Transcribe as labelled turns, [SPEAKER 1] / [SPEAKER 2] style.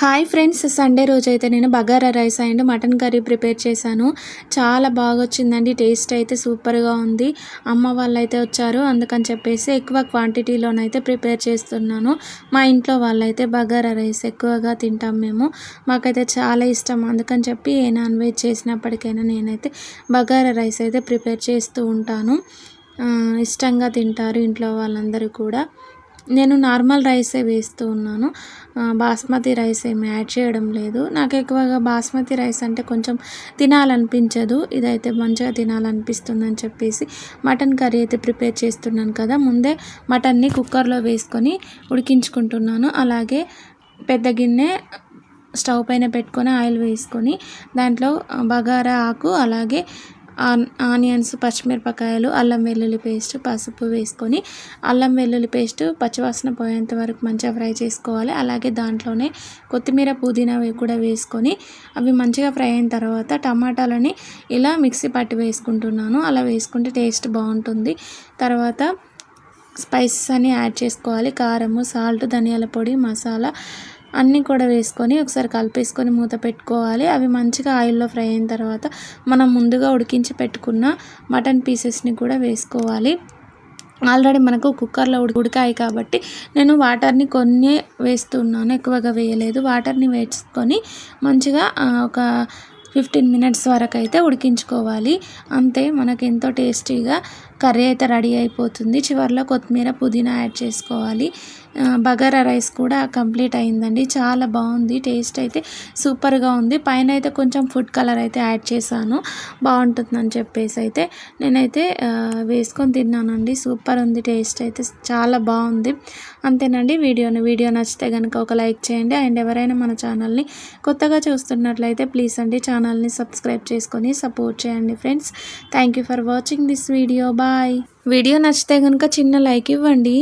[SPEAKER 1] Hi friends, Sunday రోజైతే నేను bagara rice and mutton curry prepare చేశాను. చాలా బాగా వచ్చిందండి. టేస్ట్ అయితే సూపర్గా ఉంది. అమ్మ వాళ్ళైతే వచ్చారు, అందుకని చెప్పేసి ఎక్కువ క్వాంటిటీలోనైతే ప్రిపేర్ చేస్తున్నాను. మా ఇంట్లో వాళ్ళైతే బగారా రైస్ ఎక్కువగా తింటాం మేము. మాకైతే చాలా ఇష్టం. అందుకని చెప్పి ఏ నాన్ వెజ్ చేసినప్పటికైనా నేనైతే బగారా రైస్ అయితే ప్రిపేర్ చేస్తూ ఉంటాను. ఇష్టంగా తింటారు ఇంట్లో వాళ్ళందరూ కూడా. నేను నార్మల్ రైసే వేస్తూ ఉన్నాను. బాస్మతి రైస్ ఏమి యాడ్ చేయడం లేదు. నాకు ఎక్కువగా బాస్మతి రైస్ అంటే కొంచెం తినాలనిపించదు. ఇదైతే మంచిగా తినాలనిపిస్తుందని చెప్పేసి మటన్ కర్రీ అయితే ప్రిపేర్ చేస్తున్నాను కదా. ముందే మటన్ని కుక్కర్లో వేసుకొని ఉడికించుకుంటున్నాను. అలాగే పెద్ద గిన్నె స్టవ్ పైన పెట్టుకొని ఆయిల్ వేసుకొని దాంట్లో బగారా ఆకు, అలాగే ఆనియన్స్, పచ్చిమిరపకాయలు, అల్లం వెల్లుల్లి పేస్ట్, పసుపు వేసుకొని అల్లం వెల్లుల్లి పేస్ట్ పచ్చివాసన పోయేంత వరకు మంచిగా ఫ్రై చేసుకోవాలి. అలాగే దాంట్లోనే కొత్తిమీర, పుదీనా కూడా వేసుకొని అవి మంచిగా ఫ్రై అయిన తర్వాత టమాటాలని ఇలా మిక్సీ పట్టి వేసుకుంటున్నాను. అలా వేసుకుంటే టేస్ట్ బాగుంటుంది. తర్వాత స్పైసెస్ అన్నీ యాడ్ చేసుకోవాలి. కారము, సాల్ట్, ధనియాల పొడి, మసాలా అన్నీ కూడా వేసుకొని ఒకసారి కలిపేసుకొని మూత పెట్టుకోవాలి. అవి మంచిగా ఆయిల్లో ఫ్రై అయిన తర్వాత మనం ముందుగా ఉడికించి పెట్టుకున్న మటన్ పీసెస్ని కూడా వేసుకోవాలి. ఆల్రెడీ మనకు కుక్కర్లో ఉడికాయి కాబట్టి నేను వాటర్ని కొన్ని వేస్తున్నాను, ఎక్కువగా వేయలేదు. వాటర్ని వేసుకొని మంచిగా ఒక 15 మినిట్స్ వరకు అయితే ఉడికించుకోవాలి. అంతే, మనకు ఎంతో టేస్టీగా కర్రీ అయితే రెడీ అయిపోతుంది. చివరిలో కొత్తిమీర, పుదీనా యాడ్ చేసుకోవాలి. బగారా రైస్ కూడా కంప్లీట్ అయిందండి. చాలా బాగుంది. టేస్ట్ అయితే సూపర్గా ఉంది. పైన అయితే కొంచెం ఫుడ్ కలర్ అయితే యాడ్ చేశాను, బాగుంటుందని చెప్పేసి అయితే నేనైతే వేసుకొని తిన్నానండి. సూపర్ ఉంది. టేస్ట్ అయితే చాలా బాగుంది. అంతేనండి. వీడియో నచ్చితే కనుక ఒక లైక్ చేయండి. అండ్ ఎవరైనా మన ఛానల్ని కొత్తగా చూస్తున్నట్లయితే ప్లీజ్ అండి ఛానల్ని సబ్స్క్రైబ్ చేసుకొని సపోర్ట్ చేయండి friends. Thank you for watching this video. Bye. Video నచ్చితే కనుక చిన్న లైక్ ఇవ్వండి.